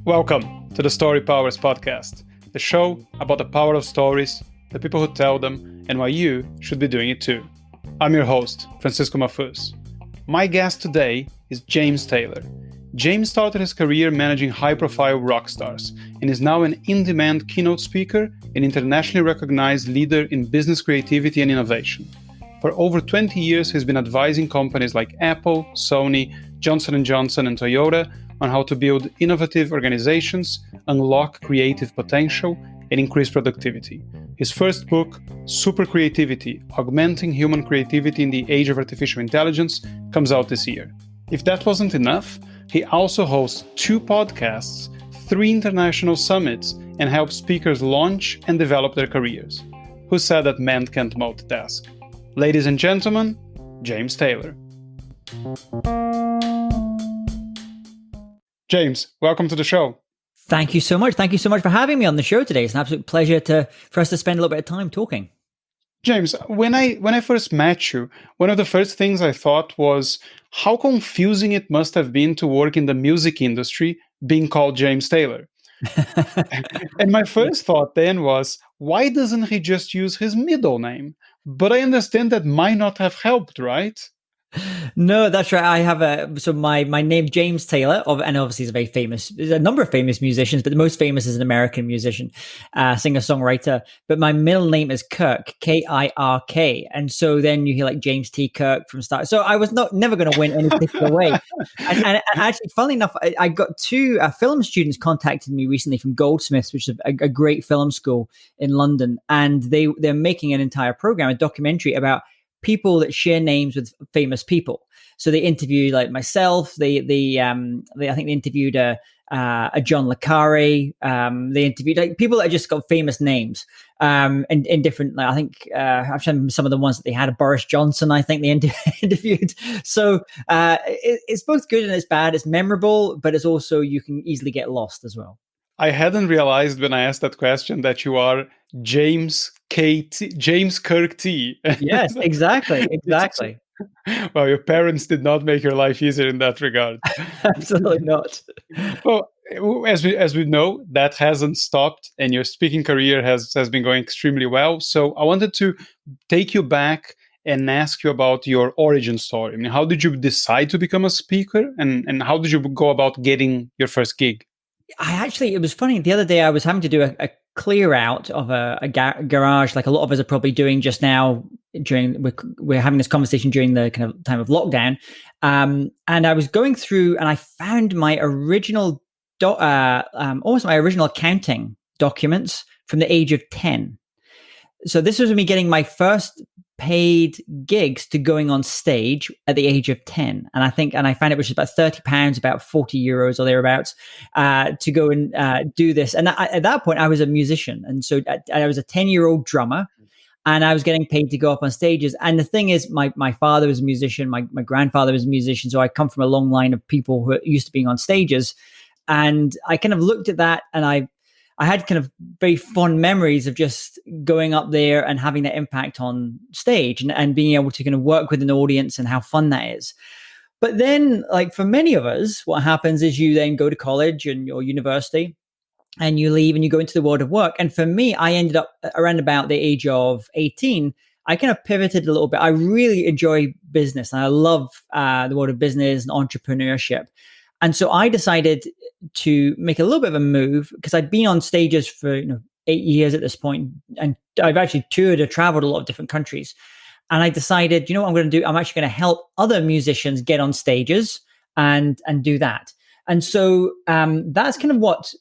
Welcome to the Storypowers Podcast, the show about the power of stories, the people who tell them, and why you should be doing it too. I'm your host, Francisco Mahfuz. My guest today is James Taylor. James started his career managing high-profile rock stars and is now an in-demand keynote speaker and internationally recognized leader in business creativity and innovation. For over 20 years, he's been advising companies like Apple, Sony, Johnson & Johnson, and Toyota on how to build innovative organizations, unlock creative potential, and increase productivity. His first book, SuperCreativity, Augmenting Human Creativity in the Age of Artificial Intelligence, comes out this year. If that wasn't enough, he also hosts 2 podcasts, 3 international summits, and helps speakers launch and develop their careers. Who said that men can't multitask? Ladies and gentlemen, James Taylor. James, welcome to the show. Thank you so much. Thank you so much for having me on the show today. It's an absolute pleasure for us to spend a little bit of time talking. James, when I first met you, one of the first things I thought was how confusing it must have been to work in the music industry being called James Taylor. And my first thought then was, why doesn't he just use his middle name? But I understand that might not have helped, right? No, that's right. I have my name, James Taylor, and obviously there's a number of famous musicians, but the most famous is an American musician, singer-songwriter. But my middle name is Kirk, K-I-R-K. And so then you hear like James T. Kirk from Star. So I was never going to win any particular way. And actually, funnily enough, I got 2 film students contacted me recently from Goldsmiths, which is a great film school in London. And they're making an entire program, a documentary about people that share names with famous people. So they interviewed like myself. I think they interviewed a John le Carre. They interviewed like people that just got famous names. And in different, like, I think I've shown some of the ones that they had. Boris Johnson, I think they interviewed. So it's both good and it's bad. It's memorable, but it's also you can easily get lost as well. I hadn't realized when I asked that question that you are James Kirk T. Yes, exactly. Well, your parents did not make your life easier in that regard. Absolutely not. Well, as we know, that hasn't stopped, and your speaking career has been going extremely well. So I wanted to take you back and ask you about your origin story. I mean, how did you decide to become a speaker, and how did you go about getting your first gig? It was funny. The other day I was having to do a clear out of a garage, like a lot of us are probably doing just now we're having this conversation during the kind of time of lockdown. And I was going through and I found my original, almost my original accounting documents from the age of 10. So this was me getting my first paid gigs to going on stage at the age of 10. And I found it was about £30, about 40 euros or thereabouts, to go and do this. And at that point I was a musician. And so I was a 10-year-old drummer and I was getting paid to go up on stages. And the thing is, my father was a musician. My grandfather was a musician. So I come from a long line of people who are used to being on stages. And I kind of looked at that and I had kind of very fond memories of just going up there and having that impact on stage and being able to kind of work with an audience and how fun that is. But then, like for many of us, what happens is you then go to college or university and you leave and you go into the world of work. And for me, I ended up around about the age of 18. I kind of pivoted a little bit. I really enjoy business and I love the world of business and entrepreneurship. And so I decided to make a little bit of a move because I'd been on stages for 8 years at this point, and I've actually toured or traveled a lot of different countries. And I decided, what I'm going to do? I'm actually going to help other musicians get on stages and do that. And so that's kind of what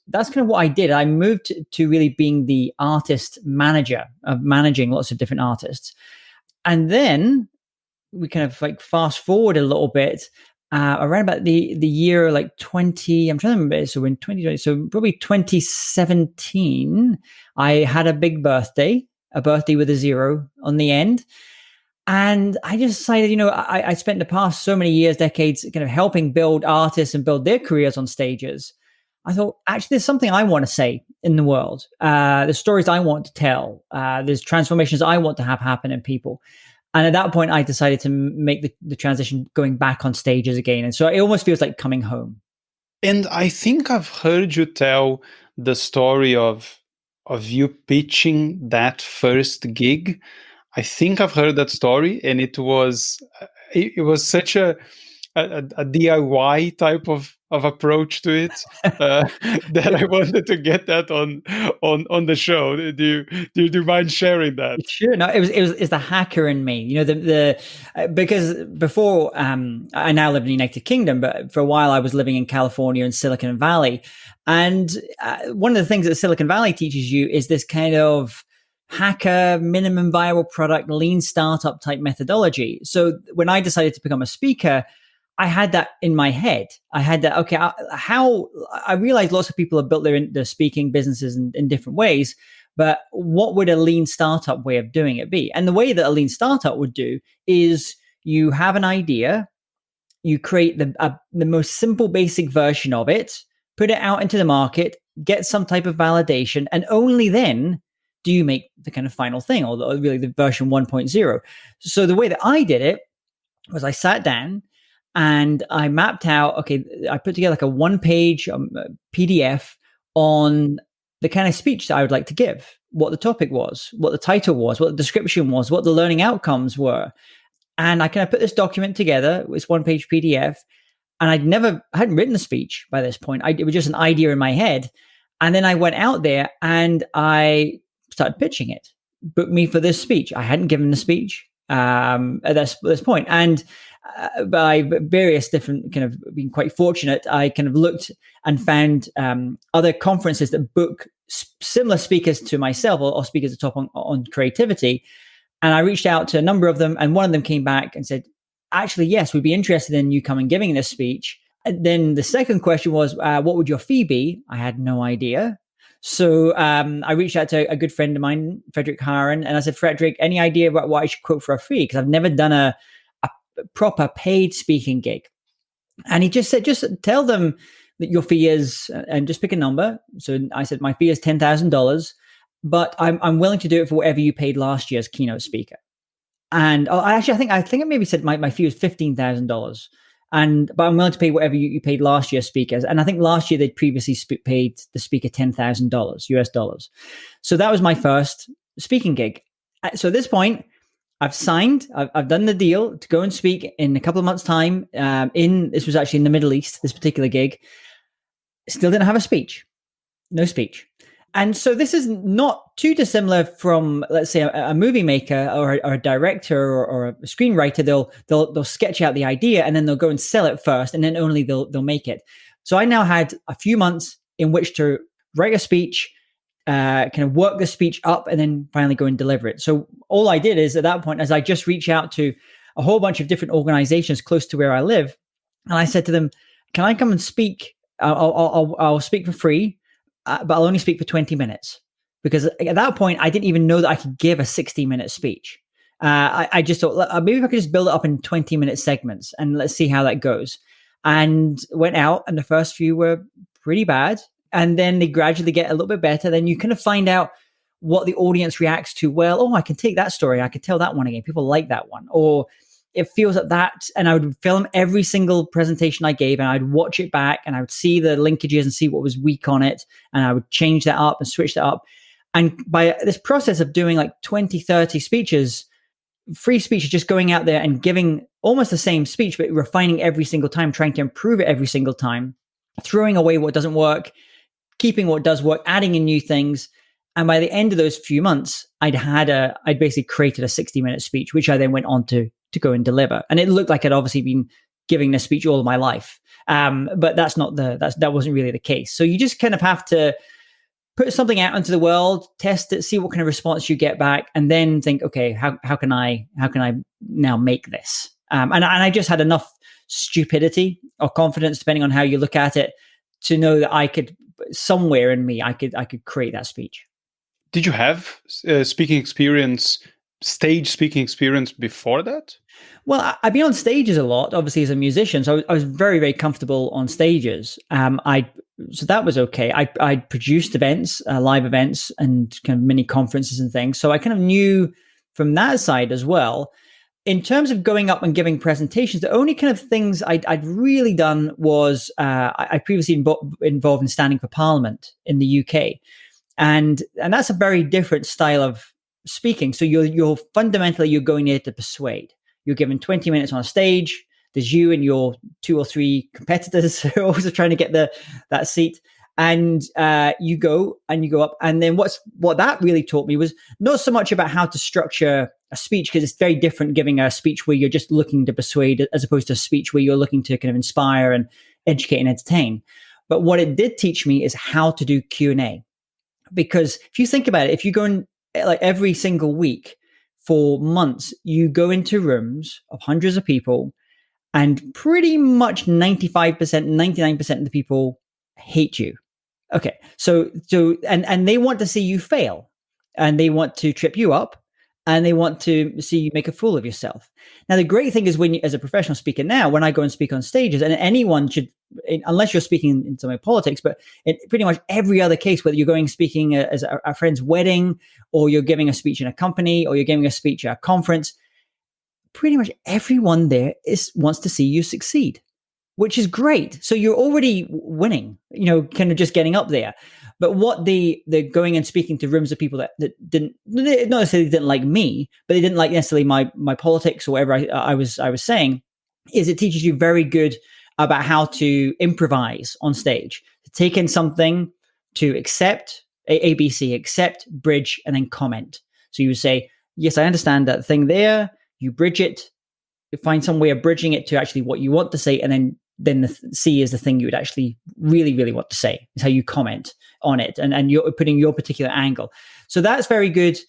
I did. I moved to really being the artist manager of managing lots of different artists. And then we kind of like fast forward a little bit. Around about the year like 20, I'm trying to remember. So in 2020, so probably 2017, I had a big birthday, a birthday with a 0 on the end. And I just decided, I spent the past so many years, decades, kind of helping build artists and build their careers on stages. I thought, actually, there's something I want to say in the world. There's stories I want to tell. There's transformations I want to have happen in people. And at that point, I decided to make the transition going back on stages again. And so it almost feels like coming home. And I think I've heard you tell the story of you pitching that first gig. I think I've heard that story, and it was such a DIY type of approach to it, that I wanted to get that on the show. Do you mind sharing that? Sure. No, it's the hacker in me. You know, because before I now live in the United Kingdom, but for a while I was living in California and Silicon Valley, and one of the things that Silicon Valley teaches you is this kind of hacker, minimum viable product, lean startup type methodology. So when I decided to become a speaker, I had that in my head. I had that, okay, how I realized lots of people have built their speaking businesses in different ways, but what would a lean startup way of doing it be? And the way that a lean startup would do is you have an idea, you create the most simple, basic version of it, put it out into the market, get some type of validation, and only then do you make the kind of final thing, or really the version 1.0. So the way that I did it was I sat down and I mapped out, okay, I put together like a one-page PDF on the kind of speech that I would like to give, what the topic was, what the title was, what the description was, what the learning outcomes were. And I kind of put this document together, this one-page PDF, and I hadn't written the speech by this point. It was just an idea in my head. And then I went out there and I started pitching it. Book me for this speech. I hadn't given the speech at this point. And by various different kind of being quite fortunate, I kind of looked and found other conferences that book similar speakers to myself, or speakers at top on creativity. And I reached out to a number of them, and one of them came back and said, actually, yes, we'd be interested in you coming giving this speech. And then the second question was, what would your fee be? I had no idea. So I reached out to a good friend of mine, Frederick Haran, and I said, Frederick, any idea about what I should quote for a fee? Because I've never done a proper paid speaking gig. And he just said, just tell them that your fee is, and just pick a number. So I said, my fee is $10,000, but I'm willing to do it for whatever you paid last year's keynote speaker. And I think it maybe said my fee was $15,000. But I'm willing to pay whatever you paid last year's speakers. And I think last year they'd previously paid the speaker $10,000 US dollars. So that was my first speaking gig. So at this point, I've signed, I've done the deal to go and speak in a couple of months' time. This was actually in the Middle East, this particular gig. Still didn't have a speech, no speech. And so this is not too dissimilar from, let's say, a movie maker or a director or a screenwriter. They'll sketch out the idea and then they'll go and sell it first, and then only they'll make it. So I now had a few months in which to write a speech, kind of work the speech up, and then finally go and deliver it. So all I did is at that point, as I just reached out to a whole bunch of different organizations close to where I live, and I said to them, "Can I come and speak? I'll speak for free." But I'll only speak for 20 minutes, because at that point, I didn't even know that I could give a 60-minute speech. I just thought, maybe if I could just build it up in 20-minute segments and let's see how that goes. And went out, and the first few were pretty bad. And then they gradually get a little bit better. Then you kind of find out what the audience reacts to. Well, I can take that story. I could tell that one again. People like that one. Or it feels like that. And I would film every single presentation I gave, and I'd watch it back, and I would see the linkages and see what was weak on it. And I would change that up and switch that up. And by this process of doing like 20, 30 speeches, free speeches, just going out there and giving almost the same speech, but refining every single time, trying to improve it every single time, throwing away what doesn't work, keeping what does work, adding in new things. And by the end of those few months, I'd basically created a 60-minute speech, which I then went on to go and deliver. And it looked like I'd obviously been giving this speech all of my life. But that wasn't really the case. So you just kind of have to put something out into the world, test it, see what kind of response you get back, and then think, okay, how can I now make this? And I just had enough stupidity or confidence, depending on how you look at it, to know that I could, somewhere in me, I could create that speech. Did you have stage speaking experience before that? Well, I've been on stages a lot, obviously, as a musician. So I was very, very comfortable on stages. So that was okay. I produced events, live events, and kind of mini conferences and things. So I kind of knew from that side as well. in terms of going up and giving presentations, the only kind of things I'd really done was I previously involved in standing for Parliament in the UK, and that's a very different style of speaking. So you're fundamentally you're going there to persuade. You're given 20 minutes on a stage. There's you and your 2 or 3 competitors who are also trying to get that seat. And you go up. And then what that really taught me was not so much about how to structure a speech, because it's very different giving a speech where you're just looking to persuade as opposed to a speech where you're looking to kind of inspire and educate and entertain. But what it did teach me is how to do Q&A. Because if you think about it, if you go in like every single week for months, you go into rooms of hundreds of people, and pretty much 95%, 99% of the people hate you. Okay. So and they want to see you fail, and they want to trip you up, and they want to see you make a fool of yourself. Now, the great thing is as a professional speaker now, when I go and speak on stages, and anyone should, unless you're speaking in some way politics, but in pretty much every other case, whether you're going speaking as a friend's wedding, or you're giving a speech in a company, or you're giving a speech at a conference, pretty much everyone there wants to see you succeed, which is great. So you're already winning, kind of just getting up there. But what they're going and speaking to rooms of people that didn't, not necessarily didn't like me, but they didn't like necessarily my politics or whatever I was saying, is it teaches you very good about how to improvise on stage, to take in something, to accept ABC, accept, bridge, and then comment. So you would say, yes, I understand that thing there. You bridge it, you find some way of bridging it to actually what you want to say, and then the C is the thing you would actually really, really want to say, is how you comment on it, and you're putting your particular angle. So that's very good.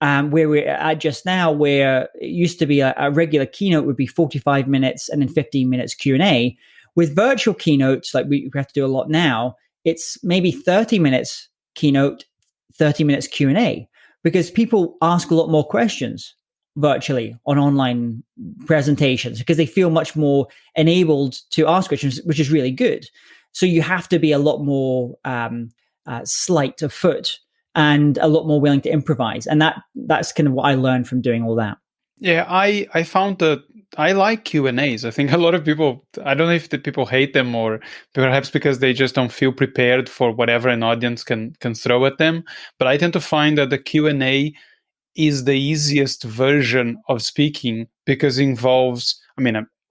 Where we're at just now, where it used to be a regular keynote would be 45 minutes and then 15 minutes Q&A. With virtual keynotes, like we have to do a lot now, it's maybe 30 minutes keynote, 30 minutes Q&A, because people ask a lot more questions virtually on online presentations, because they feel much more enabled to ask questions, which is really good. So you have to be a lot more slight of foot and a lot more willing to improvise. And that's kind of what I learned from doing all that. Yeah, I found that I like Q&As. I think a lot of people, I don't know if the people hate them, or perhaps because they just don't feel prepared for whatever an audience can throw at them. But I tend to find that the Q&A is the easiest version of speaking, because it involves,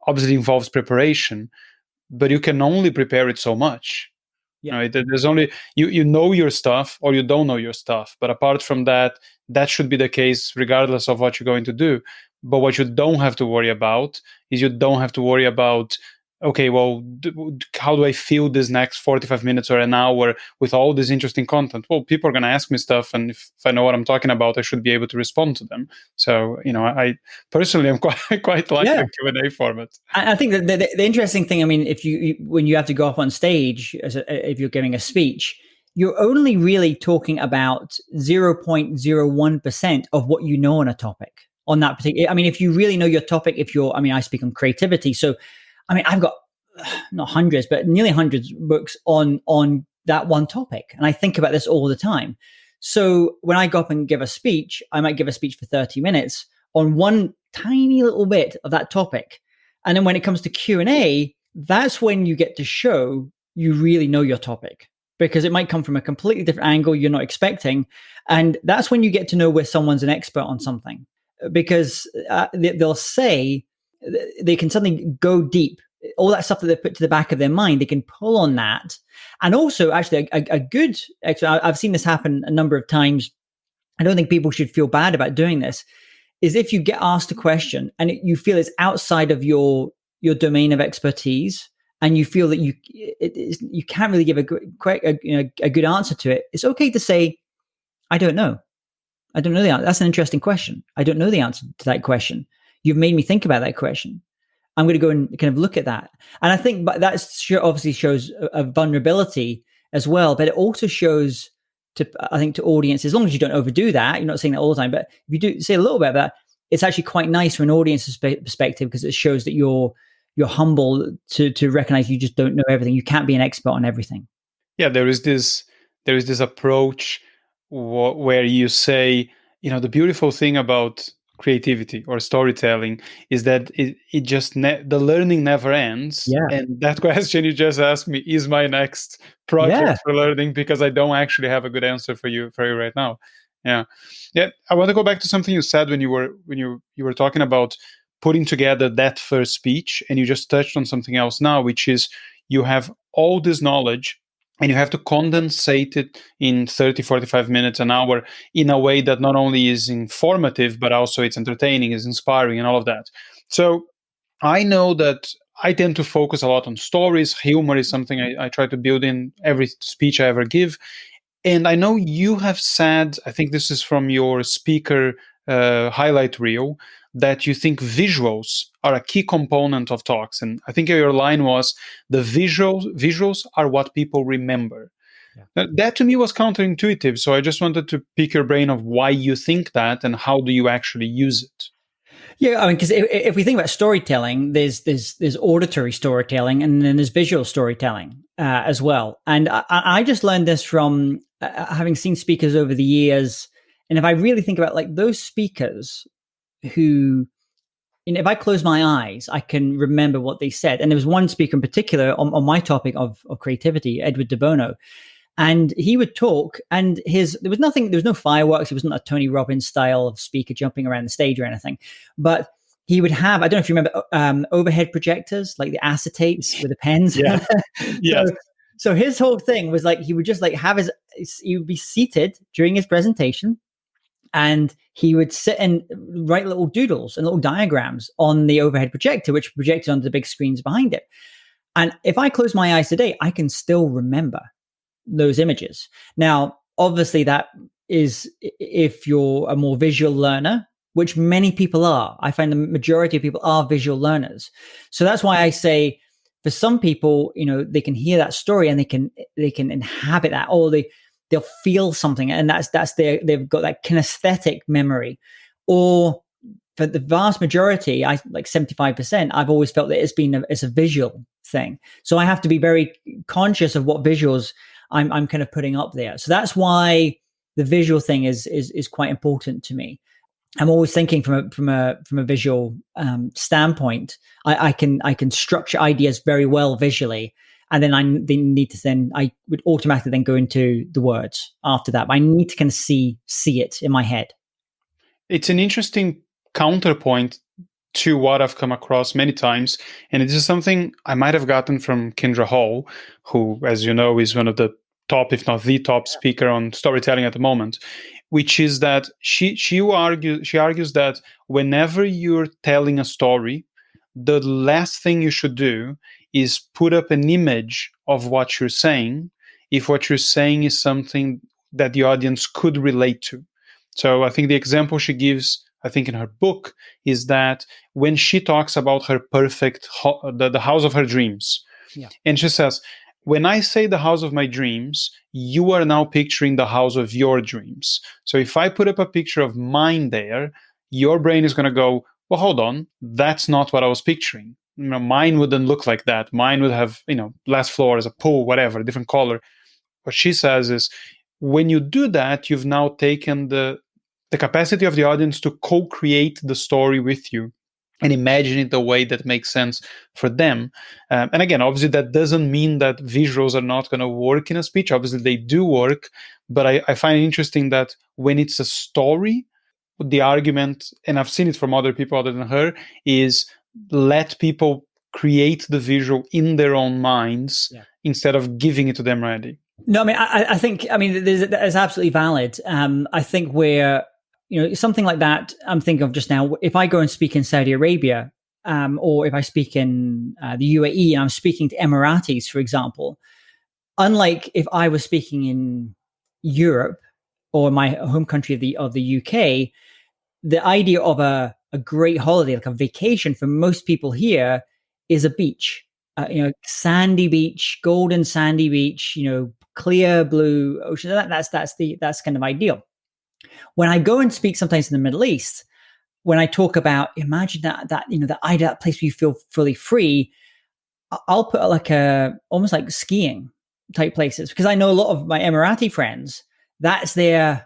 obviously involves preparation, but you can only prepare it so much. Yeah. Right? There's only, you know your stuff or you don't know your stuff. But apart from that, that should be the case regardless of what you're going to do. But what you don't have to worry about is you don't have to worry about, okay, well, how do I fill this next 45 minutes or an hour with all this interesting content? Well, people are going to ask me stuff, and if I know what I'm talking about, I should be able to respond to them. So, I personally am quite like the Q&A format. I think that the interesting thing, if when you have to go up on stage, if you're giving a speech, you're only really talking about 0.01% of what you know on a topic on that particular. If you really know your topic, I speak on creativity, so. I've got not hundreds, but nearly hundreds books on that one topic. And I think about this all the time. So when I go up and give a speech, I might give a speech for 30 minutes on one tiny little bit of that topic. And then when it comes to Q&A, that's when you get to show you really know your topic, because it might come from a completely different angle you're not expecting. And that's when you get to know where someone's an expert on something, because they'll say, they can suddenly go deep. All that stuff that they put to the back of their mind, they can pull on that. And also, actually, a good, I've seen this happen a number of times. I don't think people should feel bad about doing this, is if you get asked a question and you feel it's outside of your domain of expertise, and you feel that you can't really give a good answer to it, it's okay to say, I don't know. I don't know the answer. That's an interesting question. I don't know the answer to that question. You've made me think about that question. I'm going to go and kind of look at that. And I think that obviously shows a vulnerability as well, but it also shows to audiences, as long as you don't overdo that, you're not saying that all the time, but if you do say a little bit of that, it's actually quite nice from an audience's perspective, because it shows that you're humble to recognize you just don't know everything. You can't be an expert on everything. Yeah, there is this approach where you say, the beautiful thing about creativity or storytelling is that it just the learning never ends. Yeah. And that question you just asked me is my next project for learning, because I don't actually have a good answer for you right now. Yeah. I want to go back to something you said when you were talking about putting together that first speech, and you just touched on something else now, which is you have all this knowledge and you have to condensate it in 30, 45 minutes, an hour, in a way that not only is informative, but also it's entertaining, is inspiring, and all of that. So I know that I tend to focus a lot on stories. Humor is something I try to build in every speech I ever give. And I know you have said, I think this is from your speaker highlight reel, that you think visuals are a key component of talks. And I think your line was, the visuals are what people remember. Yeah. That to me was counterintuitive. So I just wanted to pick your brain of why you think that and how do you actually use it. Yeah, I mean, because if we think about storytelling, there's auditory storytelling, and then there's visual storytelling as well. And I just learned this from having seen speakers over the years. And if I really think about like those speakers who, if I close my eyes, I can remember what they said. And there was one speaker in particular on my topic of creativity, Edward de Bono. And he would talk, and there was no fireworks. He wasn't a Tony Robbins style of speaker jumping around the stage or anything. But he would have, I don't know if you remember, overhead projectors, like the acetates with the pens. Yeah. Yeah. So his whole thing was like, he would just like he would be seated during his presentation, and he would sit and write little doodles and little diagrams on the overhead projector, which projected onto the big screens behind it. And if I close my eyes today, I can still remember those images. Now, obviously, that is if you're a more visual learner, which many people are. I find the majority of people are visual learners. So that's why I say, for some people, they can hear that story and they can inhabit that, or they'll feel something, and they've got that kinesthetic memory. Or for the vast majority, I like 75%, I've always felt that it's a visual thing. So I have to be very conscious of what visuals I'm kind of putting up there. So that's why the visual thing is quite important to me. I'm always thinking from a visual standpoint. I can structure ideas very well visually, and then I would automatically then go into the words after that. But I need to kind of see it in my head. It's an interesting counterpoint to what I've come across many times, and this is something I might have gotten from Kendra Hall, who, as you know, is one of the top, if not the top speaker on storytelling at the moment, which is that she argues that whenever you're telling a story, the last thing you should do is put up an image of what you're saying, if what you're saying is something that the audience could relate to. So I think the example she gives, I think in her book, is that when she talks about her perfect, the house of her dreams, and she says, when I say the house of my dreams, you are now picturing the house of your dreams. So if I put up a picture of mine there, your brain is going to go, well, hold on, that's not what I was picturing. Mine wouldn't look like that. Mine would have, less floors, a pool, whatever, a different color. What she says is, when you do that, you've now taken the capacity of the audience to co-create the story with you and imagine it the way that makes sense for them. And again, obviously, that doesn't mean that visuals are not going to work in a speech. Obviously, they do work. But I find it interesting that when it's a story, the argument, and I've seen it from other people other than her, is let people create the visual in their own minds instead of giving it to them already. No, I mean, I think that is absolutely valid. I think where, something like that, I'm thinking of just now, if I go and speak in Saudi Arabia, or if I speak in the UAE and I'm speaking to Emiratis, for example, unlike if I was speaking in Europe or my home country of the UK, the idea of a great holiday, like a vacation for most people here, is a beach, sandy beach, golden sandy beach, clear blue ocean. That's kind of ideal. When I go and speak sometimes in the Middle East, when I talk about, imagine that place where you feel fully free, I'll put almost like skiing type places, because I know a lot of my Emirati friends, that's their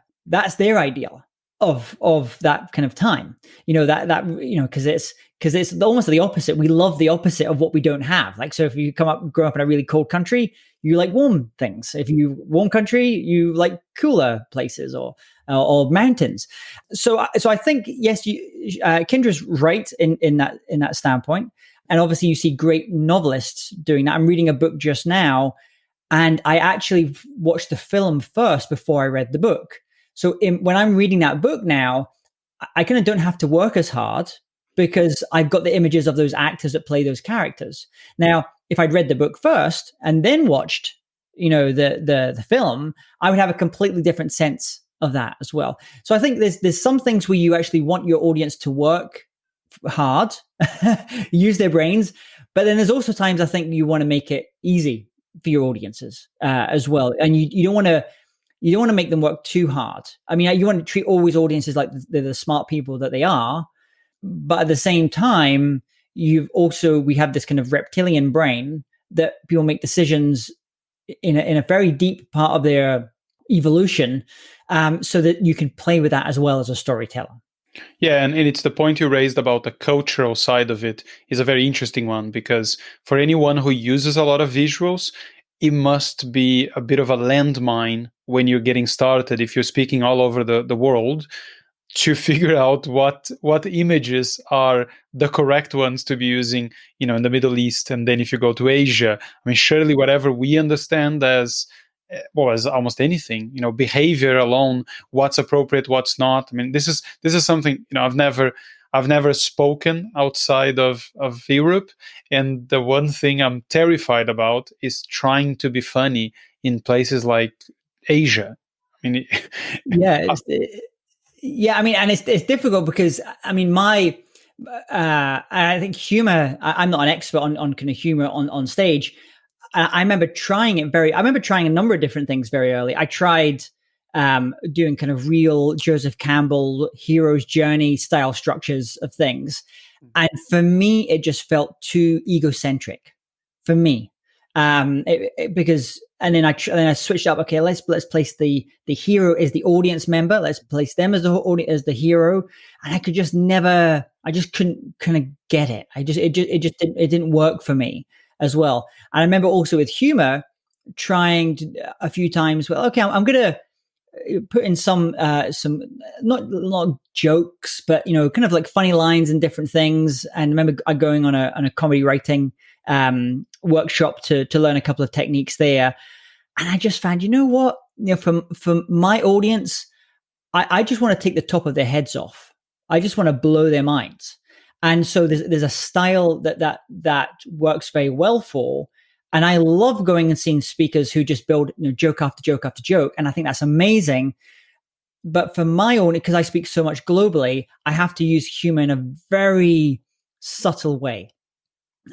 ideal of that kind of time, because it's almost the opposite. We love the opposite of what we don't have. Like, so if you grow up in a really cold country, you like warm things. If you warm country, you like cooler places or mountains. So I think, yes, Kendra's right in that standpoint. And obviously you see great novelists doing that. I'm reading a book just now, and I actually watched the film first before I read the book. So when I'm reading that book now, I kind of don't have to work as hard because I've got the images of those actors that play those characters. Now, if I'd read the book first and then watched, the film, I would have a completely different sense of that as well. So I think there's some things where you actually want your audience to work hard, use their brains, but then there's also times I think you want to make it easy for your audiences as well, and you don't want to make them work too hard. I mean, you want to treat always audiences like they're the smart people that they are, but at the same time, we have this kind of reptilian brain that people make decisions in a very deep part of their evolution, so that you can play with that as well as a storyteller. Yeah, and it's the point you raised about the cultural side of it is a very interesting one, because for anyone who uses a lot of visuals, it must be a bit of a landmine when you're getting started, if you're speaking all over the world, to figure out what images are the correct ones to be using, in the Middle East. And then if you go to Asia, I mean, surely whatever we understand as almost anything, behavior alone, what's appropriate, what's not. I mean, this is something, I've never spoken outside of Europe. And the one thing I'm terrified about is trying to be funny in places like Asia. I mean, I mean, and it's difficult because, I mean, I think humor, I'm not an expert on kind of humor on stage. I remember trying a number of different things very early. I tried doing kind of real Joseph Campbell hero's journey style structures of things. And for me, it just felt too egocentric for me. Because then I switched up. Okay, let's place the hero as the audience member. Let's place them as the hero. And I just couldn't kind of get it. It didn't work for me as well. And I remember also with humor, trying a few times. Well, okay, I'm gonna put in some not jokes, but kind of like funny lines and different things. And I remember going on a comedy writing workshop to learn a couple of techniques there. And I just found, what, for my audience, I just want to take the top of their heads off. I just want to blow their minds. And so there's a style that works very well for. And I love going and seeing speakers who just build joke after joke after joke. And I think that's amazing. But for my own, because I speak so much globally, I have to use humor in a very subtle way.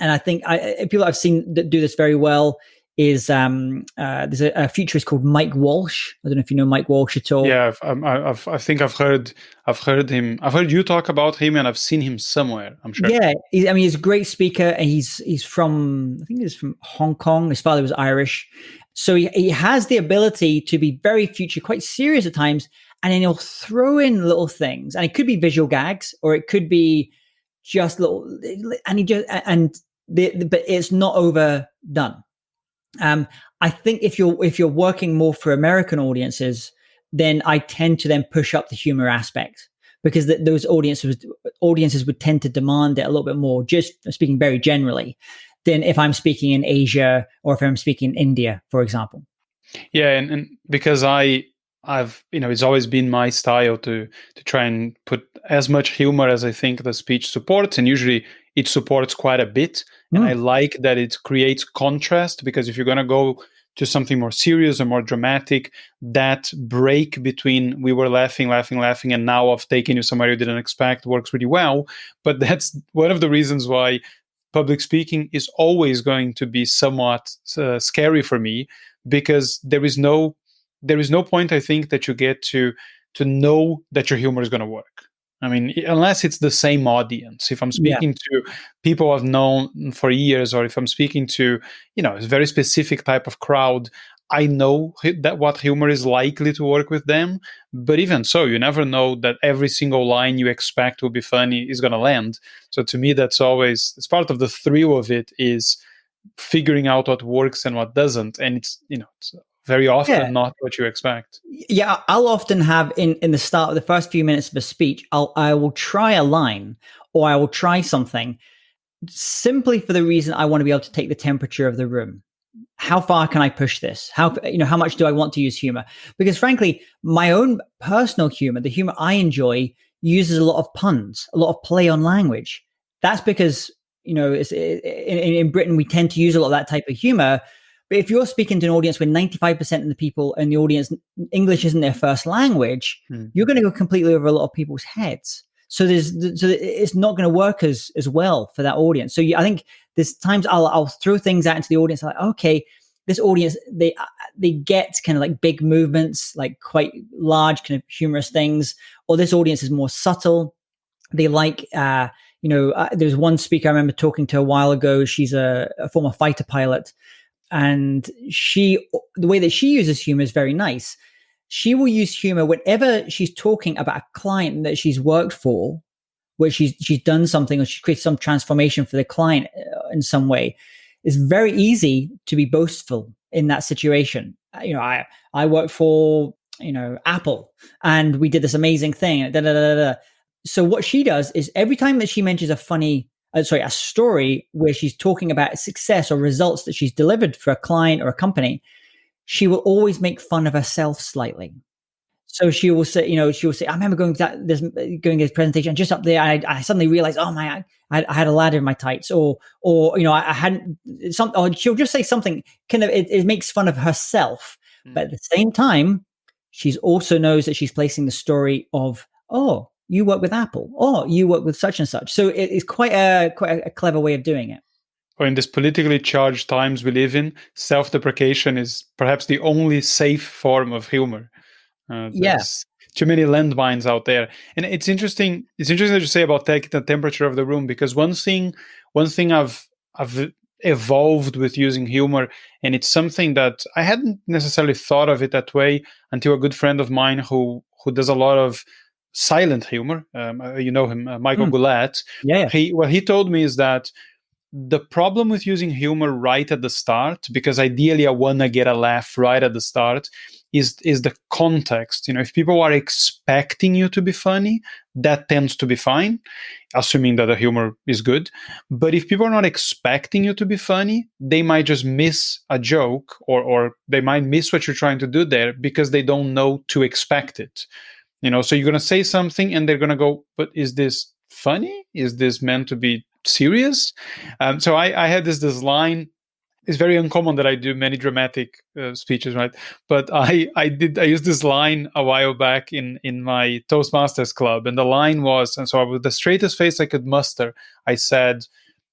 And I think people I've seen that do this very well is there's a futurist called Mike Walsh. I don't know if you know Mike Walsh at all. Yeah, I think I've heard him. I've heard you talk about him, and I've seen him somewhere, I'm sure. Yeah, he's a great speaker, and he's from, I think he's from Hong Kong. His father was Irish, so he has the ability to be very future, quite serious at times, and then he'll throw in little things, and it could be visual gags, or it could be just little, but it's not overdone. I think if you're working more for American audiences, then I tend to then push up the humor aspect, because those audiences would tend to demand it a little bit more, just speaking very generally, than if I'm speaking in Asia or if I'm speaking in India, for example. Yeah, and because I've it's always been my style to try and put as much humor as I think the speech supports, and usually it supports quite a bit. And I like that it creates contrast, because if you're going to go to something more serious or more dramatic, that break between we were laughing, and now I've taken you somewhere you didn't expect works really well. But that's one of the reasons why public speaking is always going to be somewhat scary for me, because there is no point, I think, that you get to know that your humor is going to work. I mean, unless it's the same audience. If I'm speaking to people I've known for years, or if I'm speaking to, a very specific type of crowd, I know that what humor is likely to work with them, but even so, you never know that every single line you expect will be funny is going to land. So to me, that's always, it's part of the thrill of it, is figuring out what works and what doesn't. And it's very often not what you expect. Yeah, I'll often have in the start of the first few minutes of a speech, I will try a line or I will try something simply for the reason I want to be able to take the temperature of the room. How far can I push this? How much do I want to use humor? Because frankly, my own personal humor, the humor I enjoy, uses a lot of puns, a lot of play on language. That's because, in Britain, we tend to use a lot of that type of humor. But if you're speaking to an audience where 95% of the people in the audience, English isn't their first language, you're going to go completely over a lot of people's heads. So it's not going to work as well for that audience. So I think there's times I'll throw things out into the audience like, okay, this audience, they get kind of like big movements, like quite large kind of humorous things, or this audience is more subtle. They like, there's one speaker I remember talking to a while ago. She's a former fighter pilot, and the way that she uses humor is very nice. She will use humor whenever she's talking about a client that she's worked for, where she's done something or she's created some transformation for the client in some way. It's very easy to be boastful in that situation. I worked for, Apple, and we did this amazing thing. Da, da, da, da. So what she does is every time that she mentions a story where she's talking about success or results that she's delivered for a client or a company, she will always make fun of herself slightly. So she will say, I remember going to this presentation, and just up there, I suddenly realized, oh my, I had a ladder in my tights, or I hadn't some, or she'll just say something kind of, it makes fun of herself. But at the same time, she's also knows that she's placing the story of, oh, you work with Apple, or you work with such and such. So it's quite a clever way of doing it. Or in this politically charged times we live in, self-deprecation is perhaps the only safe form of humor. There's too many landmines out there. And it's interesting that you say about taking the temperature of the room, because one thing I've evolved with using humor, and it's something that I hadn't necessarily thought of it that way until a good friend of mine who does a lot of silent humor, you know him, Michael Goulet. What he told me is that the problem with using humor right at the start, because ideally I want to get a laugh right at the start, is the context. If people are expecting you to be funny, that tends to be fine, assuming that the humor is good. But if people are not expecting you to be funny, they might just miss a joke, or they might miss what you're trying to do there because they don't know to expect it. So you're going to say something and they're going to go, but is this funny? Is this meant to be serious? So I had this line. It's very uncommon that I do many dramatic speeches, right? But I used this line a while back in my Toastmasters club, and the line was, and so with the straightest face I could muster, I said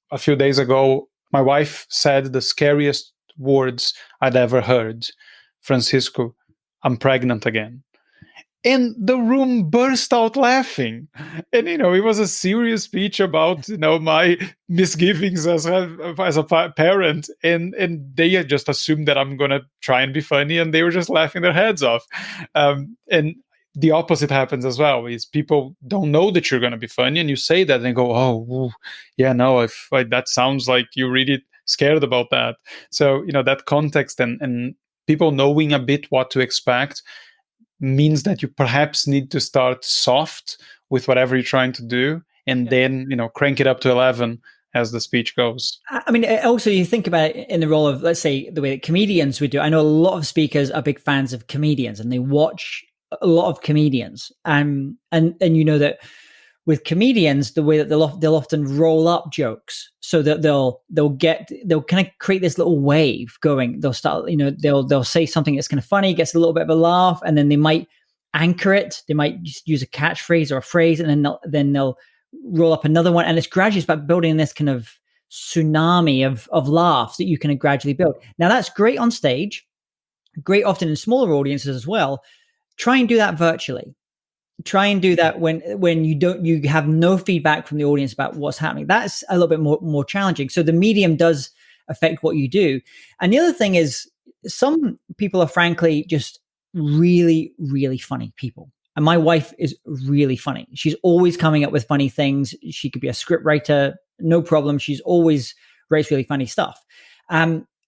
a few days ago, my wife said the scariest words I'd ever heard. Francisco, I'm pregnant again. And the room burst out laughing. And, it was a serious speech about, my misgivings as a parent. And they just assumed that I'm going to try and be funny, and they were just laughing their heads off. And the opposite happens as well, is people don't know that you're going to be funny, and you say that and they go, oh, yeah, no, that sounds like you're really scared about that. So, that context and people knowing a bit what to expect means that you perhaps need to start soft with whatever you're trying to do, and then crank it up to 11 as the speech goes. I mean, also you think about it in the role of, let's say, the way that comedians would do. I know a lot of speakers are big fans of comedians, and they watch a lot of comedians, and you know that with comedians, the way that they'll often roll up jokes so that they'll kind of create this little wave going. They'll start, they'll say something that's kind of funny, gets a little bit of a laugh, and then they might anchor it. They might just use a catchphrase or a phrase, and then they'll roll up another one. And it's gradually about building this kind of tsunami of laughs that you can gradually build. Now that's great on stage, great often in smaller audiences as well. Try and do that virtually. Try and do that when you have no feedback from the audience about what's happening. That's a little bit more challenging. So the medium does affect what you do. And the other thing is, some people are frankly just really, really funny people. And my wife is really funny. She's always coming up with funny things. She could be a script writer, no problem. She's always writes really funny stuff.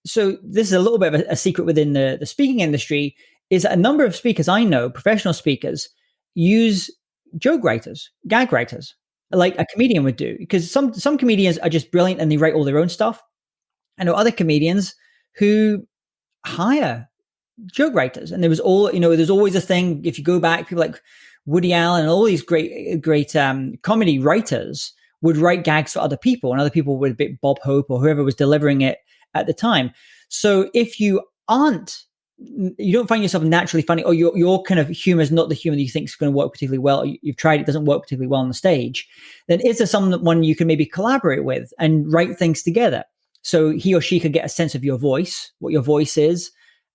So this is a little bit of a secret within the speaking industry, is that a number of speakers I know, professional speakers, use joke writers, gag writers, like a comedian would do. Because some comedians are just brilliant and they write all their own stuff. I know other comedians who hire joke writers, and there's always a thing. If you go back, people like Woody Allen and all these great comedy writers would write gags for other people, and other people would be Bob Hope or whoever was delivering it at the time. So if you don't find yourself naturally funny, or your kind of humor is not the humor that you think is going to work particularly well, you've tried, it doesn't work particularly well on the stage, then is there someone you can maybe collaborate with and write things together? So he or she could get a sense of your voice, what your voice is,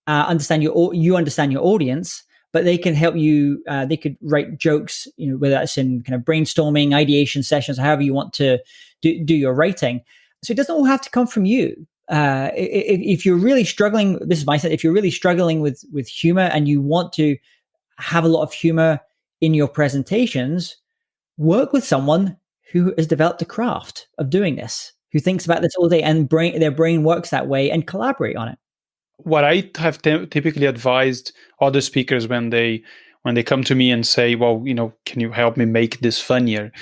understand you understand your audience, but they can help you. They could write jokes, whether that's in kind of brainstorming, ideation sessions, however you want to do your writing. So it doesn't all have to come from you. If you're really struggling, this is my sense, if you're really struggling with humor and you want to have a lot of humor in your presentations, work with someone who has developed a craft of doing this, who thinks about this all day and their brain works that way, and collaborate on it. What I have typically advised other speakers when they come to me and say, well, can you help me make this funnier?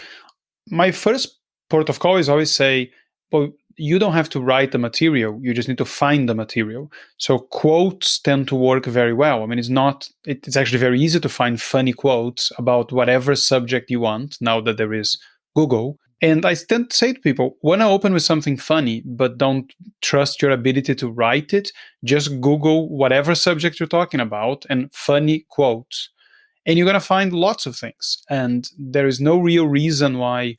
My first port of call is always say, well, you don't have to write the material. You just need to find the material. So quotes tend to work very well. I mean, it's actually very easy to find funny quotes about whatever subject you want now that there is Google. And I tend to say to people, when I open with something funny, but don't trust your ability to write it, just Google whatever subject you're talking about and funny quotes. And you're going to find lots of things. And there is no real reason why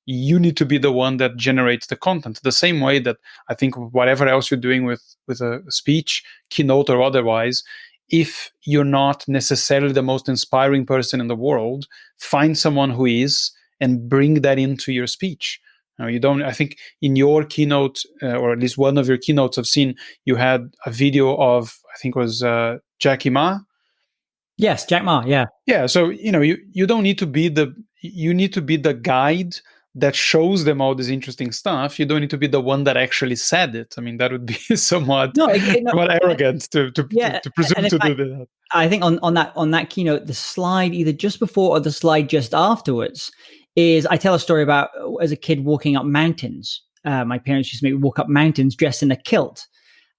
you need to be the one that generates the content. The same way that I think whatever else you're doing with a speech, keynote or otherwise, if you're not necessarily the most inspiring person in the world, find someone who is, and bring that into your speech. I think in your keynote, or at least one of your keynotes I've seen, you had a video of, I think it was Jackie Ma. Yes, Jack Ma, yeah. Yeah, so, you don't need to be you need to be the guide that shows them all this interesting stuff. You don't need to be the one that actually said it. I mean, that would be somewhat arrogant to presume to do that. I think on that keynote, the slide either just before or the slide just afterwards is, I tell a story about as a kid walking up mountains. My parents used to make me walk up mountains dressed in a kilt.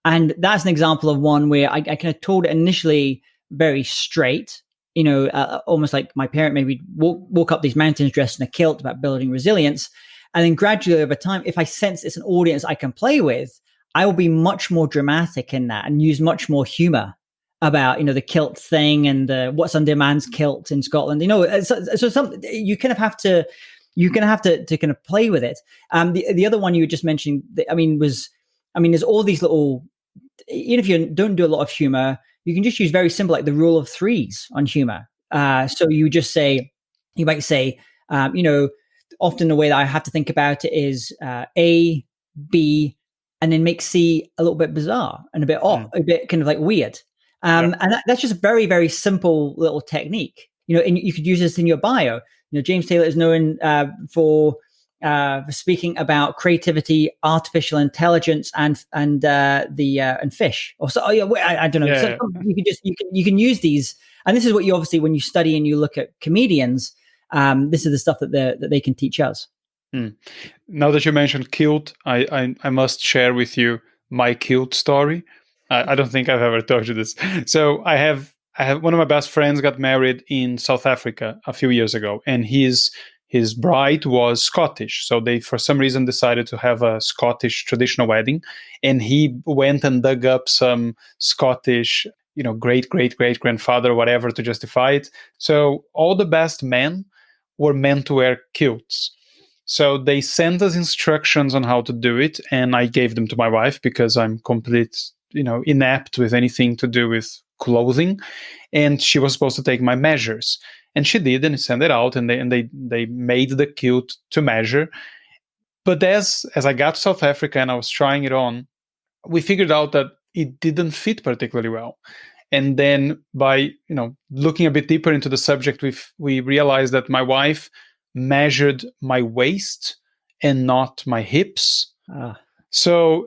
And that's an example of one where I kind of told it initially very straight, almost like my parent made me walk up these mountains dressed in a kilt, about building resilience. And then gradually over time, if I sense it's an audience I can play with, I will be much more dramatic in that and use much more humor about, the kilt thing and the what's under man's kilt in Scotland. So you kind of have to kind of play with it. The other one you were just mentioning, there's all these little, even if you don't do a lot of humor, you can just use very simple, like the rule of threes on humor. So you might say, often the way that I have to think about it is A, B, and then make C a little bit bizarre and a bit off, a bit kind of like weird. And that's just a very, very simple little technique, and you could use this in your bio. James Taylor is known for speaking about creativity, artificial intelligence, and fish. Or so, I don't know. You can use these, and this is what you obviously, when you study and you look at comedians, this is the stuff that they can teach us. Now that you mentioned kilt, I must share with you my kilt story. I don't think I've ever told you this. So I have one of my best friends got married in South Africa a few years ago, and his bride was Scottish. So they, for some reason, decided to have a Scottish traditional wedding, and he went and dug up some Scottish, great grandfather, whatever, to justify it. So all the best men were meant to wear kilts. So they sent us instructions on how to do it, and I gave them to my wife because I'm inept with anything to do with clothing, and she was supposed to take my measures, and she did, and sent it out, and they made the kilt to measure. But as I got to South Africa and I was trying it on, we figured out that it didn't fit particularly well. And then by looking a bit deeper into the subject, we realized that my wife measured my waist and not my hips. So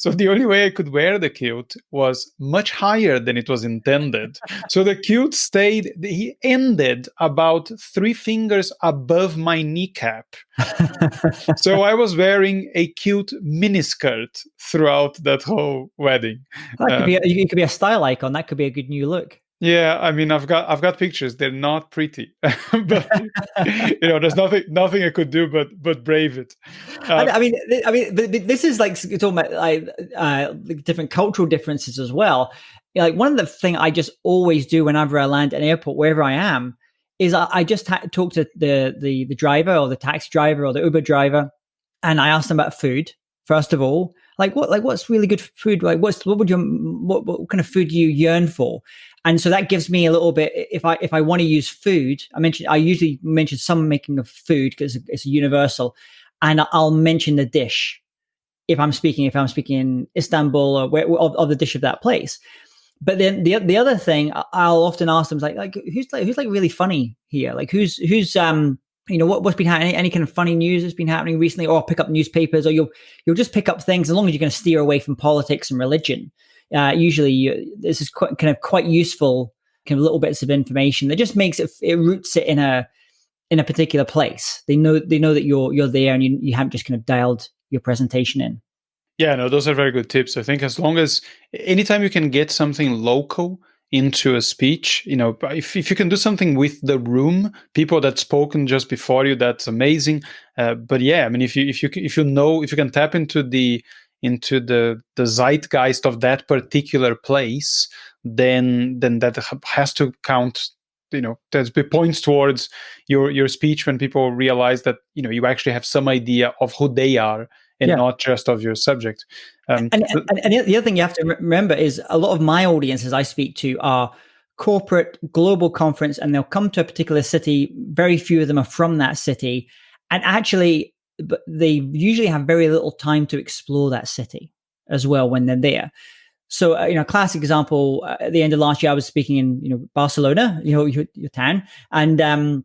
the only way I could wear the kilt was much higher than it was intended. So the kilt he ended about 3 fingers above my kneecap. So I was wearing a kilt miniskirt throughout that whole wedding. It could be a style icon. That could be a good new look. Yeah, I mean, I've got pictures. They're not pretty, but there's nothing I could do but brave it. I mean, this is like talking about like different cultural differences as well. Like one of the things I just always do whenever I land at an airport, wherever I am, is I just talk to the driver or the taxi driver or the Uber driver, and I ask them about food first of all. What's really good food? Like what kind of food do you yearn for? And so that gives me a little bit. If I want to use food, I usually mention some making of food because it's universal, and I'll mention the dish if I'm speaking in Istanbul or of the dish of that place. But then the other thing I'll often ask them is like who's really funny here? Like who's what's been happening? Any kind of funny news that's been happening recently? Or pick up newspapers, or you'll just pick up things as long as you're going to steer away from politics and religion. Usually, this is quite useful. Kind of little bits of information that just makes it roots it in a particular place. They know that you're there, and you haven't just kind of dialed your presentation in. Yeah, no, those are very good tips. I think as long as anytime you can get something local into a speech, if you can do something with the room, people that's spoken just before you, that's amazing. But yeah, I mean, if you can tap into the zeitgeist of that particular place, then that has to count. There's points towards your speech when people realize that you actually have some idea of who they are and not just of your subject. And the other thing you have to remember is a lot of my audiences I speak to are corporate, global conference, and they'll come to a particular city. Very few of them are from that city. And actually, they usually have very little time to explore that city as well when they're there. So, a classic example, at the end of last year, I was speaking in, Barcelona, your town. And,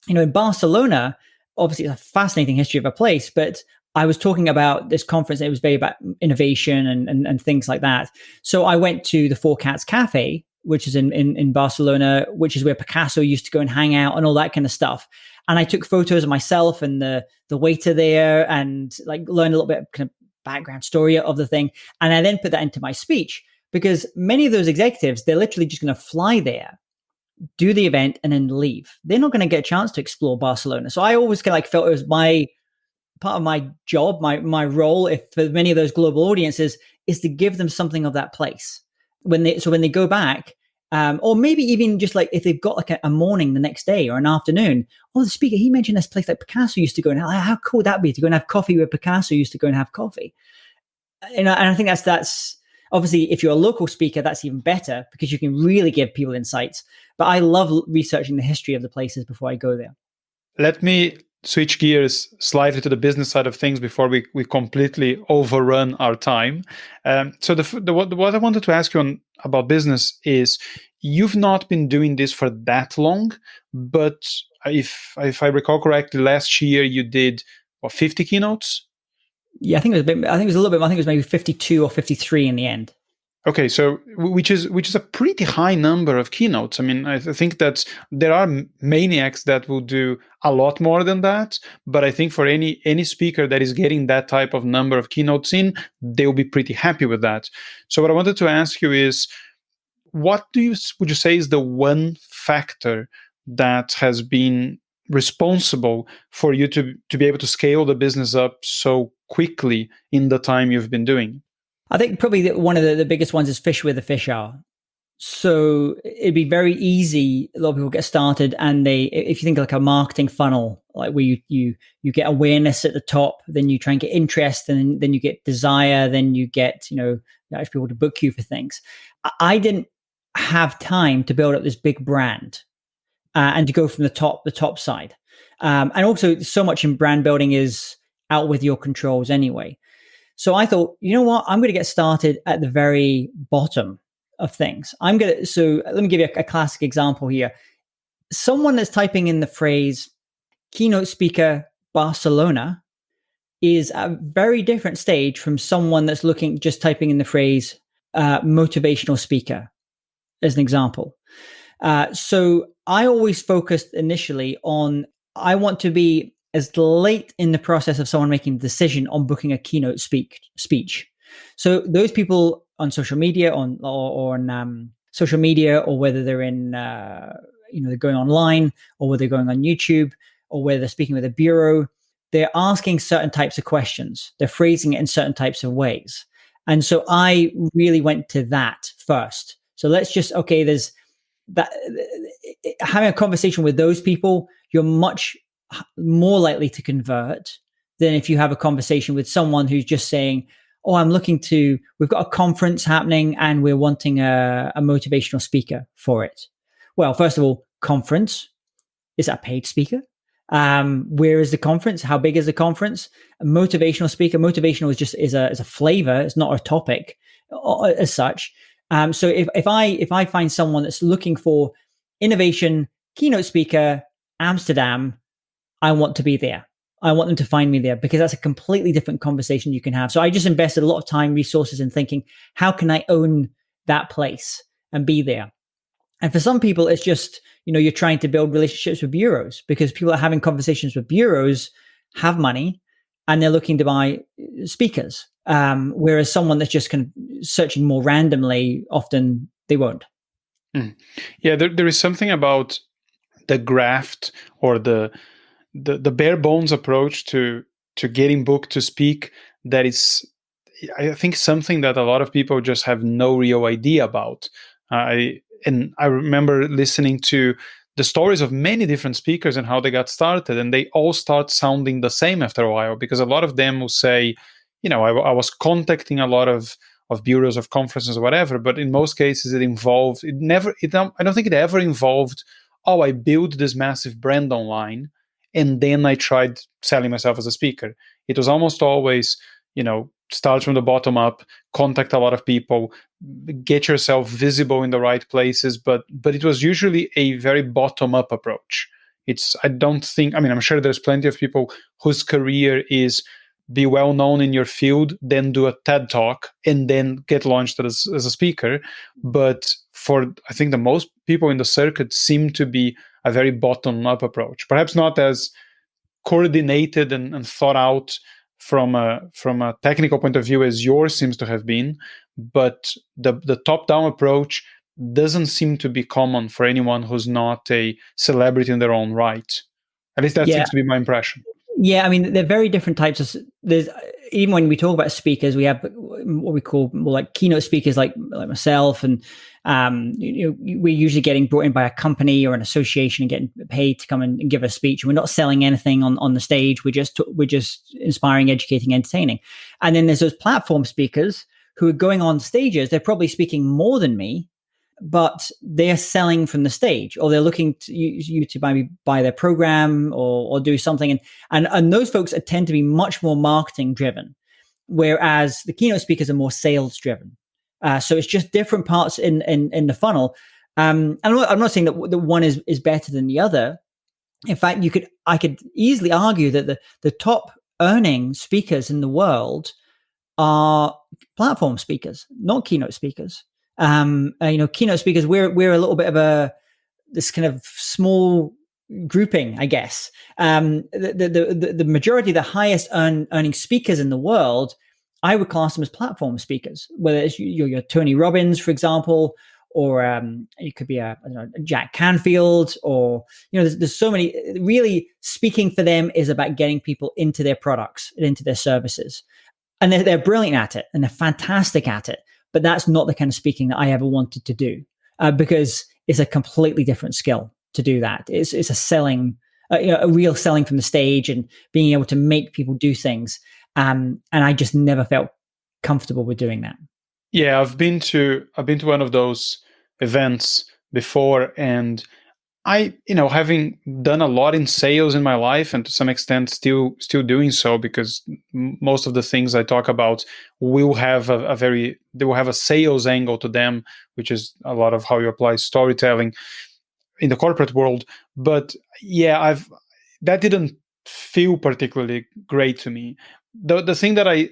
in Barcelona, obviously it's a fascinating history of a place, but I was talking about this conference. It was very about innovation and things like that. So I went to the Four Cats Cafe, which is in Barcelona, which is where Picasso used to go and hang out and all that kind of stuff. And I took photos of myself and the waiter there, and like learned a little bit of kind of background story of the thing. And I then put that into my speech, because many of those executives, they're literally just going to fly there, do the event, and then leave. They're not going to get a chance to explore Barcelona. So I always kind of felt it was my part of my job, my role, if for many of those global audiences, is to give them something of that place when they go back, or maybe even just like if they've got like a morning the next day or an afternoon. Oh, the speaker, he mentioned this place that Picasso used to go and how cool would that be to go and have coffee where Picasso used to go and have coffee. And I think that's obviously, if you're a local speaker, that's even better because you can really give people insights. But I love researching the history of the places before I go there. Let me switch gears slightly to the business side of things before we completely overrun our time. So what I wanted to ask you about business is, you've not been doing this for that long, but if I recall correctly, last year you did 50 keynotes? Yeah, I think it was a little bit. I think it was maybe 52 or 53 in the end. Okay, so which is a pretty high number of keynotes. I mean, I think that there are maniacs that will do a lot more than that, but I think for any speaker that is getting that type of number of keynotes in, they'll be pretty happy with that. So what I wanted to ask you is, what would you say is the one factor that has been responsible for you to be able to scale the business up so quickly in the time you've been doing? I think probably one of the biggest ones is fish where the fish are. So it'd be very easy. A lot of people get started, and if you think like a marketing funnel, like where you get awareness at the top, then you try and get interest, and then you get desire, then you get actually people to book you for things. I didn't have time to build up this big brand and to go from the top side, and also so much in brand building is out with your controls anyway. So I thought, you know what? I'm going to get started at the very bottom of things. So let me give you a classic example here. Someone that's typing in the phrase keynote speaker Barcelona is a very different stage from someone that's just typing in the phrase motivational speaker as an example. So I always focused initially on, I want to be as late in the process of someone making the decision on booking a keynote speech. So those people on social media, or on social media, or whether they're in, they're going online, or whether they're going on YouTube, or whether they're speaking with a bureau, they're asking certain types of questions. They're phrasing it in certain types of ways. And so I really went to that first. So there's that, having a conversation with those people, you're much more likely to convert than if you have a conversation with someone who's just saying, oh, we've got a conference happening and we're wanting a motivational speaker for it. Well, first of all, conference, is that a paid speaker? Where is the conference? How big is the conference? A motivational speaker. Motivational is a flavor. It's not a topic as such. So if I find someone that's looking for innovation, keynote speaker, Amsterdam, I want to be there. I want them to find me there, because that's a completely different conversation you can have. So I just invested a lot of time, resources in thinking, how can I own that place and be there? And for some people, it's just, you're trying to build relationships with bureaus, because people are having conversations with bureaus, have money, and they're looking to buy speakers. Whereas someone that's just kind of searching more randomly, often they won't. Yeah, there is something about the graft, or the bare bones approach to getting booked to speak, that is, I think, something that a lot of people just have no real idea about. I remember listening to the stories of many different speakers and how they got started, and they all start sounding the same after a while, because a lot of them will say, I was contacting a lot of bureaus, of conferences, or whatever, but in most cases I don't think it ever involved, oh, I built this massive brand online and then I tried selling myself as a speaker. It was almost always, start from the bottom up, contact a lot of people, get yourself visible in the right places, but it was usually a very bottom up approach. I'm sure there's plenty of people whose career is be well known in your field, then do a TED talk, and then get launched as a speaker. But I think the most people in the circuit seem to be a very bottom up approach, perhaps not as coordinated and thought out from a technical point of view as yours seems to have been, but the top down approach doesn't seem to be common for anyone who's not a celebrity in their own right. At least that seems to be my impression. Yeah, I mean, they're very different types of. Even when we talk about speakers, we have what we call more like keynote speakers, like myself, and we're usually getting brought in by a company or an association and getting paid to come and give a speech. We're not selling anything on the stage. We're just inspiring, educating, entertaining. And then there's those platform speakers who are going on stages. They're probably speaking more than me, but they're selling from the stage, or they're looking to you to buy their program or do something. And those folks tend to be much more marketing driven, whereas the keynote speakers are more sales driven. So it's just different parts in the funnel. I'm not saying that the one is better than the other. In fact, I could easily argue that the top earning speakers in the world are platform speakers, not keynote speakers. Keynote speakers, we're a little bit of this kind of small grouping, I guess. The majority of the highest earning speakers in the world, I would class them as platform speakers, whether it's your Tony Robbins, for example, or it could be a Jack Canfield, or there's so many. Really, speaking for them is about getting people into their products and into their services, and they're brilliant at it and they're fantastic at it. But that's not the kind of speaking that I ever wanted to do, because it's a completely different skill to do that. It's a selling, a real selling from the stage and being able to make people do things. And I just never felt comfortable with doing that. Yeah, I've been to one of those events before, and having done a lot in sales in my life, and to some extent still doing so, because most of the things I talk about will have they will have a sales angle to them, which is a lot of how you apply storytelling in the corporate world. But yeah, that didn't feel particularly great to me. The thing that I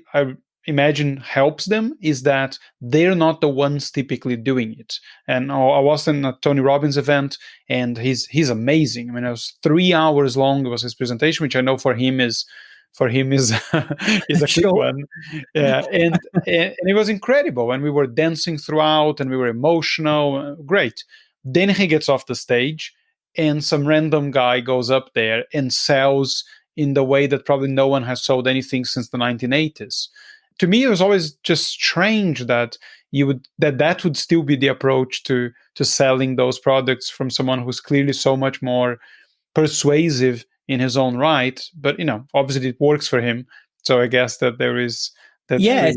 imagine helps them is that they're not the ones typically doing it. And I was in a Tony Robbins event, and he's amazing. I mean, it was 3 hours long. It was his presentation, which I know for him is is a quick one. Yeah, and it was incredible. And we were dancing throughout, and we were emotional. Great. Then he gets off the stage, and some random guy goes up there and sells in the way that probably no one has sold anything since the 1980s. To me, it was always just strange that that would still be the approach to selling those products from someone who's clearly so much more persuasive in his own right. But obviously it works for him. So I guess that there is that. Yeah,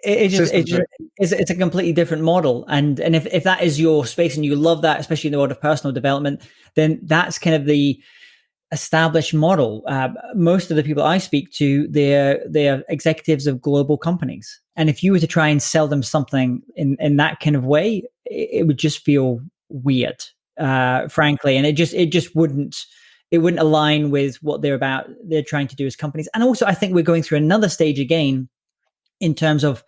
it's a completely different model, and if that is your space and you love that, especially in the world of personal development, then that's kind of the established model. Most of the people I speak to, they're executives of global companies, and if you were to try and sell them something in that kind of way, it would just feel weird, frankly, and it just wouldn't align with what they're trying to do as companies. And also, I think we're going through another stage again in terms of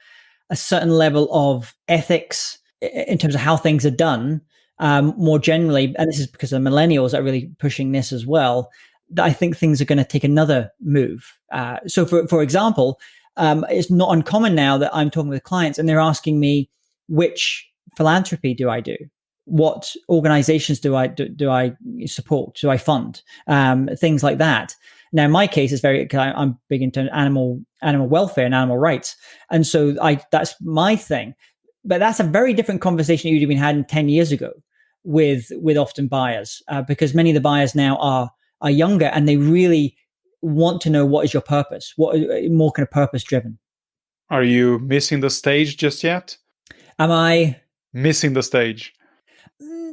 a certain level of ethics, in terms of how things are done. More generally, and this is because the millennials are really pushing this as well, I think things are going to take another move. So for example, it's not uncommon now that I'm talking with clients and they're asking me, which philanthropy do I do? What organizations do I support? Do I fund? Things like that. Now, in my case, I'm big into animal welfare and animal rights. And so that's my thing. But that's a very different conversation you'd have been had 10 years ago with often buyers, because many of the buyers now are younger and they really want to know, what is your purpose? What more kind of purpose driven? Are you missing the stage just yet? Am I missing the stage?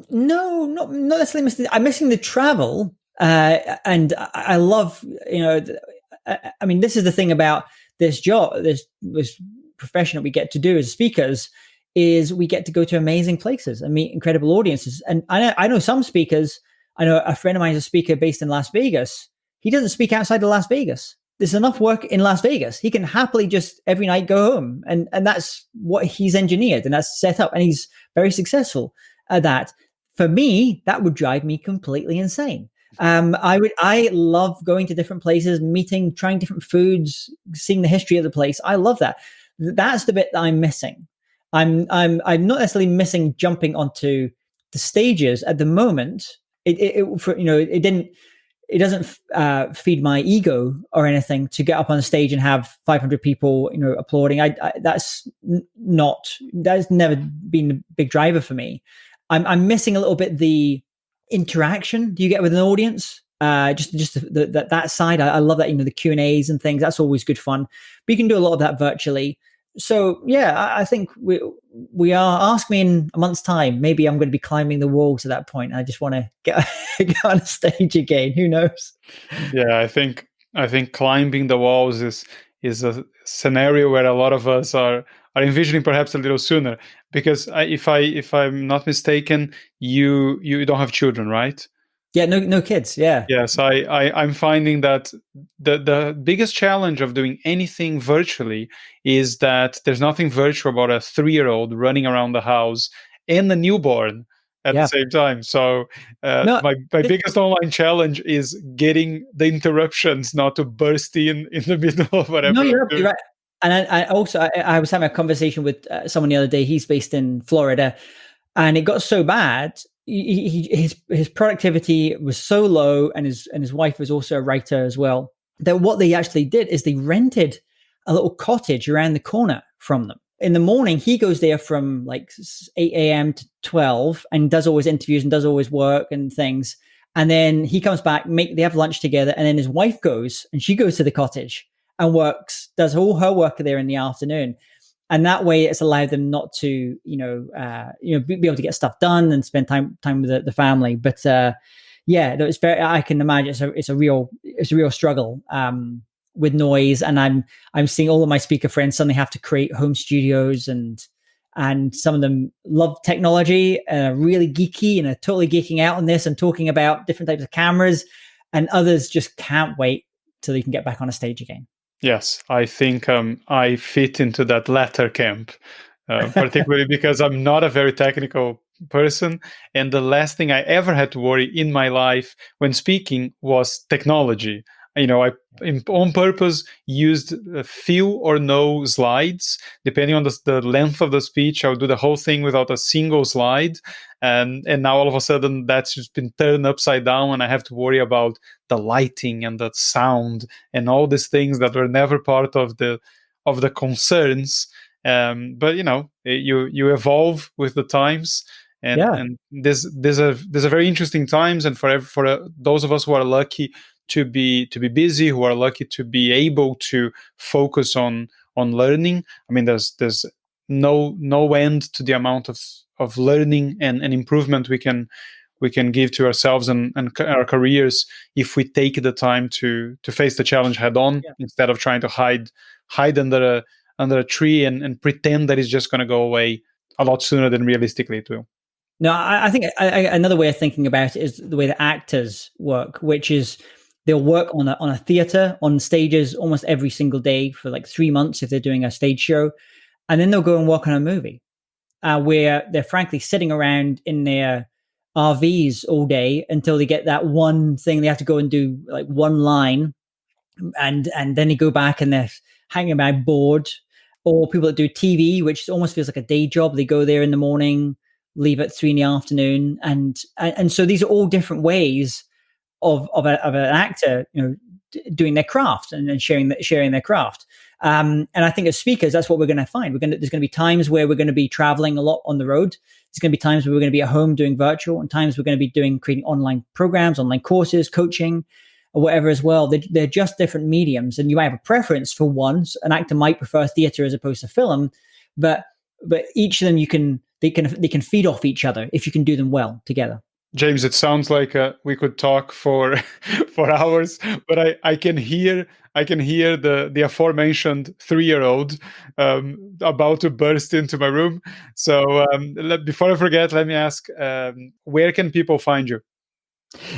No, not necessarily missing. I'm missing the travel, and I love, I mean, this is the thing about this job, this profession that we get to do as speakers, is we get to go to amazing places and meet incredible audiences. And I know some speakers. I know a friend of mine is a speaker based in Las Vegas. He doesn't speak outside of Las Vegas. There's enough work in Las Vegas. He can happily just every night go home. And that's what he's engineered and that's set up. And he's very successful at that. For me, that would drive me completely insane. I love going to different places, meeting, trying different foods, seeing the history of the place. I love that. That's the bit that I'm missing. I'm not necessarily missing jumping onto the stages at the moment. It doesn't feed my ego or anything to get up on the stage and have 500 people, applauding. That's never been a big driver for me. I'm missing a little bit the interaction you get with an audience. Just that side. I love that, the Q&As and things. That's always good fun. But you can do a lot of that virtually. So yeah, I think we are. Ask me in a month's time. Maybe I'm going to be climbing the walls at that point. I just want to get on a stage again. Who knows? Yeah, I think climbing the walls is a scenario where a lot of us are envisioning perhaps a little sooner. Because if I'm not mistaken, you don't have children, right? Yeah, no kids. Yeah. Yes, I'm finding that the biggest challenge of doing anything virtually is that there's nothing virtual about a 3-year-old running around the house and a newborn at the same time. So my biggest online challenge is getting the interruptions not to burst in the middle of whatever. No, you're right. And I was having a conversation with someone the other day. He's based in Florida, and it got so bad. His productivity was so low, and his wife was also a writer as well, that what they actually did is they rented a little cottage around the corner from them. In the morning, he goes there from like 8 a.m. to 12 and does always interviews and does always work and things. And then he comes back, they have lunch together, and then his wife goes and she goes to the cottage and does all her work there in the afternoon. And that way it's allowed them not to, be able to get stuff done and spend time with the family. But yeah, it's very, I can imagine it's a real struggle with noise. And I'm seeing all of my speaker friends suddenly have to create home studios, and some of them love technology and are really geeky and are totally geeking out on this and talking about different types of cameras, and others just can't wait till they can get back on a stage again. Yes, I think I fit into that latter camp, particularly because I'm not a very technical person. And the last thing I ever had to worry in my life when speaking was technology. I on purpose used few or no slides. Depending on the length of the speech, I would do the whole thing without a single slide. And now all of a sudden that's just been turned upside down, and I have to worry about the lighting and the sound and all these things that were never part of the concerns. But you evolve with the times. And there's a very interesting times, and for those of us who are lucky to be busy, who are lucky to be able to focus on learning. I mean, there's no end to the amount of learning and improvement we can give to ourselves and our careers if we take the time to face the challenge head on, instead of trying to hide under a tree and pretend that it's just going to go away a lot sooner than realistically it will. No, I think another way of thinking about it is the way that actors work, which is they'll work on a theater, on stages almost every single day for like 3 months if they're doing a stage show. And then they'll go and work on a movie where they're frankly sitting around in their RVs all day until they get that one thing. They have to go and do like one line, and then they go back and they're hanging about bored. Or people that do TV, which almost feels like a day job. They go there in the morning, leave at 3 p.m, and so these are all different ways of an actor, doing their craft and sharing their craft. And I think as speakers, that's what we're going to find. There's going to be times where we're going to be traveling a lot on the road. There's going to be times where we're going to be at home doing virtual, and times we're going to be creating online programs, online courses, coaching, or whatever as well. They're just different mediums, and you might have a preference for one. An actor might prefer theater as opposed to film, but each of them they can feed off each other if you can do them well together. James, it sounds like we could talk for hours, but I can hear the aforementioned 3-year-old about to burst into my room. So before I forget, let me ask, where can people find you?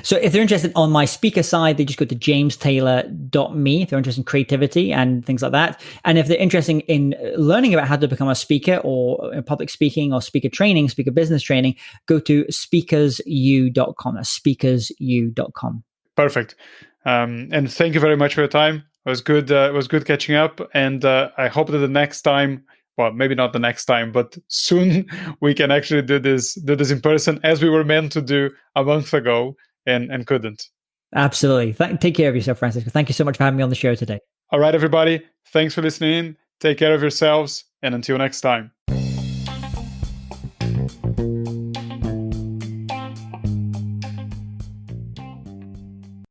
So if they're interested on my speaker side, they just go to jamestaylor.me if they're interested in creativity and things like that. And if they're interested in learning about how to become a speaker or public speaking or speaker training, speaker business training, go to speakersu.com. That's speakersu.com. Perfect. And thank you very much for your time. It was good. It was good catching up. And I hope that the next time, well, maybe not the next time, but soon we can actually do this in person, as we were meant to do a month ago and couldn't. Absolutely. Take care of yourself, Francisco. Thank you so much for having me on the show today. All right, everybody. Thanks for listening in. Take care of yourselves. And until next time.